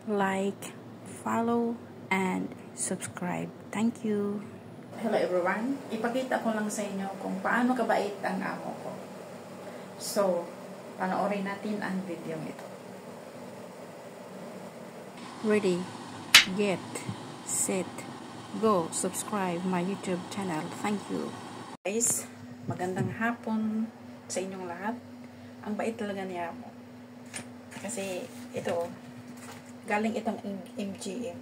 like, follow, and subscribe. Thank you. Hello everyone, ipakita ko lang sa inyo kung paano kabait ang amo ko. So, panoorin natin ang video ito. Ready, get, set, go. Subscribe my YouTube channel. Thank you. Guys, magandang hapon sa inyong lahat. Ang bait talaga ni amo. Kasi ito, galing itong MGM.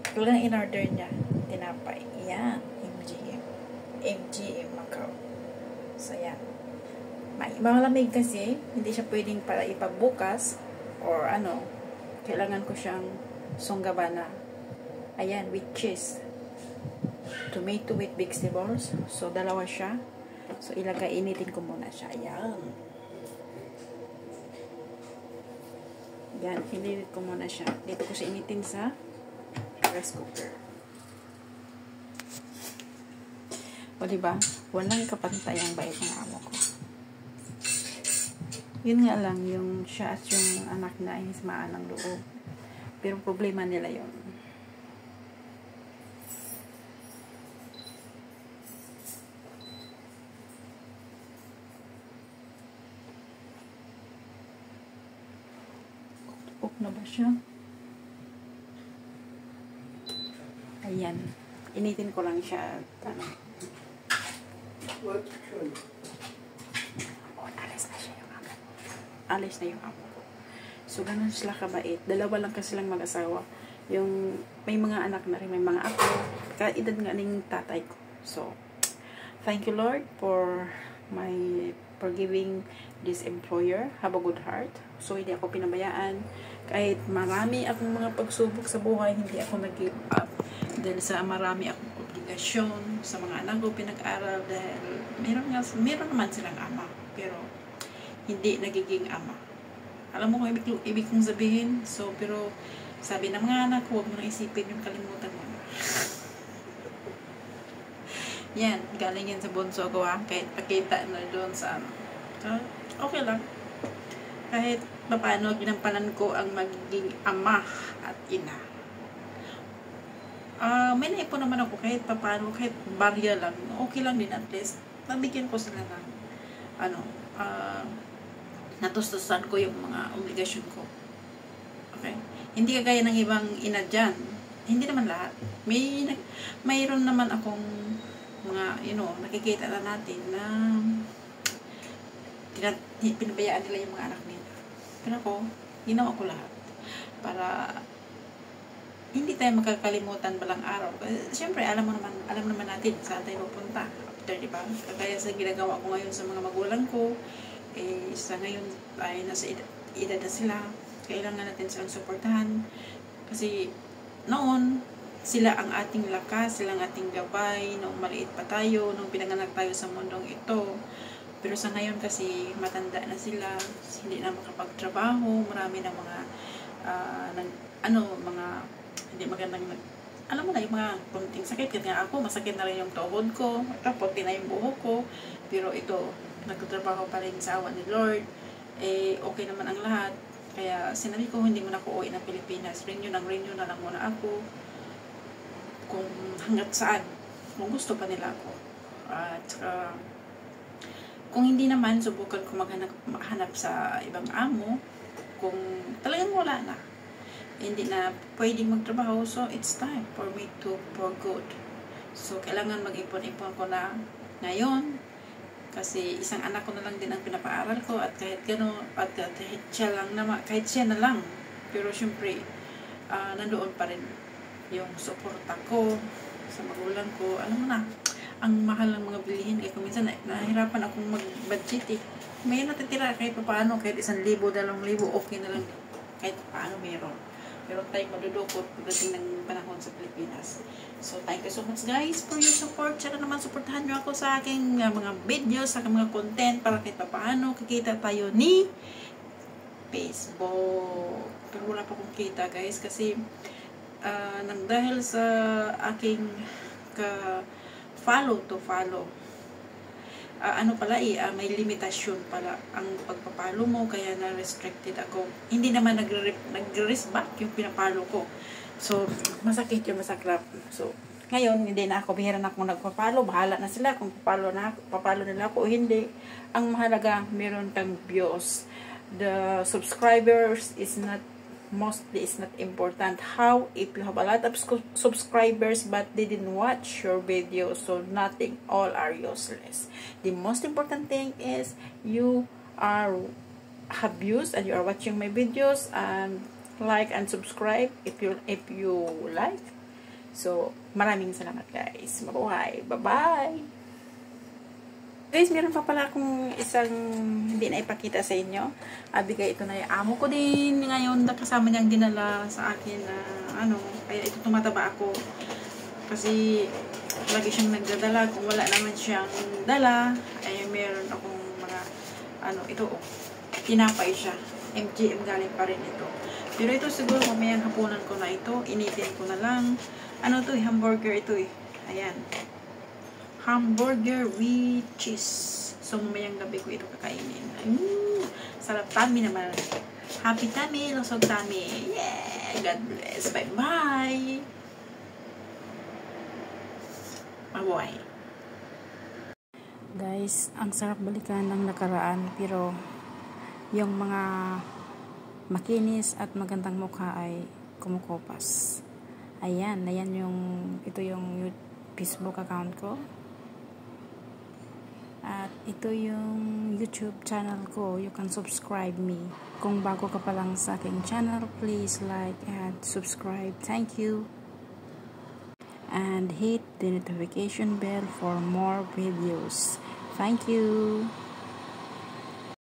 Ito lang in-order niya. Tinapay. Yan. MGM Macau. So, yan. Malamig kasi. Hindi siya pwedeng para ipagbukas. Or ano. Kailangan ko siyang songgabana. Ayan. With cheese. Tomato with vegetables. So, dalawa siya. So, initin ko muna siya. Ayan. Yan. Initin ko muna siya. Dito ko siya initin sa rice cooker. O diba? Walang kapantay ang bait ng amo ko. Yun nga lang, yung siya at yung anak na ay hismaan ng loob. Pero problema nila yun. Cook na ba siya? Ayan. Initin ko lang siya. Alis na siya yung amo. Alis na yung amo ko. So, ganun sila kabait. Dalawa lang kasi lang mag-asawa. Yung, may mga anak na rin. May mga ako. Kaedad nga ng tatay ko. So, thank you Lord for giving this employer. Have a good heart. So, hindi ako pinabayaan. Kahit marami akong mga pagsubok sa buhay, hindi ako nag-give up. Dahil sa marami akong obligasyon sa mga anak ko pinag-aral dahil meron naman silang ama pero hindi nagiging ama. Alam mo kung ibig kong sabihin? So, pero sabi ng mga anak ko, huwag mo nang isipin yung kalimutan mo. Yan, galing yan sa bunso ko kahit pakita na doon sa ano. So, okay lang. Kahit paano ginampanan ko ang magiging ama at ina. May naipon naman ako kahit paano, kahit barya lang, okay lang din at least. Nabigyan ko sila ng natustusan ko yung mga obligasyon ko. Okay? Hindi kagaya ng ibang ina dyan. Hindi naman lahat. Mayroon naman akong mga, nakikita na natin na pinabayaan nila yung mga anak nila. Pero ako, ginawa ko lahat. Para hindi tayo makakalimutan balang araw. Siyempre, alam naman natin saan tayo pupunta. After, diba? Kaya sa ginagawa ko ngayon sa mga magulang ko, sa ngayon ay nasa edad na sila. Kailangan natin silang suportahan. Kasi noon, sila ang ating lakas, sila ang ating gabay, nung maliit pa tayo, nung pinanganak tayo sa mundong ito. Pero sa ngayon kasi, matanda na sila, hindi na makapagtrabaho, marami na mga mga hindi magandang alam mo na yung mga kunting sakit. Kasi ako, masakit na rin yung tuhod ko, puti na yung buhok ko, pero ito, nagtatrabaho pa rin sa awa ni Lord, okay naman ang lahat. Kaya sinabi ko, hindi mo na ako uwi ng Pilipinas, renew na lang muna ako kung hanggat saan, kung gusto pa nila ako. At kung hindi naman, subukan ko maghanap sa ibang amo kung talagang wala na, hindi na pwedeng magtrabaho. So, it's time for me for good. So, kailangan mag-ipon-ipon ko na ngayon. Kasi isang anak ko na lang din ang pinapaaral ko. At kahit gano'n, at kahit siya na lang. Pero, syempre, nandoon pa rin yung suporta ko sa magulang ko. Alam mo na, ang mahal ng mga bilihin. Kaya kung minsan, nahirapan akong mag-budget . May natitira kahit paano, kahit 1,000, 2,000, okay na lang. Kahit paano meron. Pero tayo madudukot pagdating ng panahon sa Pilipinas. So, thank you so much guys for your support. Sana naman supportahan nyo ako sa aking mga videos, sa aking mga content para kahit paano kikita tayo ni Facebook. Pero wala pa akong kita guys kasi nang dahil sa aking follow may limitasyon pala ang pagpapalo mo, kaya na-restricted ako. Hindi naman nag-risk back yung pinapalo ko. So, masakit yung masaklap. So, ngayon, hindi na ako, bihira na akong nagpapalo. Bahala na sila kung papalo nila ako o hindi. Ang mahalaga, meron kang views. The subscribers is not important. How if you have a lot of subscribers but they didn't watch your video, so nothing, all are useless. The most important thing is you have views and you are watching my videos, and like and subscribe if you like. So maraming salamat guys. Mabuhay. Bye-bye. Guys, meron pa pala akong isang hindi na ipakita sa inyo. Bigay ito na yung amo ko din. Ngayon, kasama niyang dinala sa akin na kaya ito tumataba ako. Kasi lagi siyang nagdadala. Kung wala naman siyang dala, ay meron akong mga, ito tinapay siya. MGM galing pa rin ito. Pero ito siguro mamayang hapunan ko na ito. Initin ko na lang. Hamburger ito eh. Ayan. Hamburger with cheese. So, mamayang gabi ko ito kakainin. Sarap. Tummy naman. Happy tummy. Lusog tummy. Yeah! God bless. Bye-bye. Mabuhay. Guys, ang sarap balikan ng nakaraan, pero yung mga makinis at magandang mukha ay kumukupas. Ayan ito yung Facebook account ko. At ito yung YouTube channel ko. You can subscribe me. Kung bago ka pa lang sa aking channel, please like and subscribe. Thank you. And hit the notification bell for more videos. Thank you.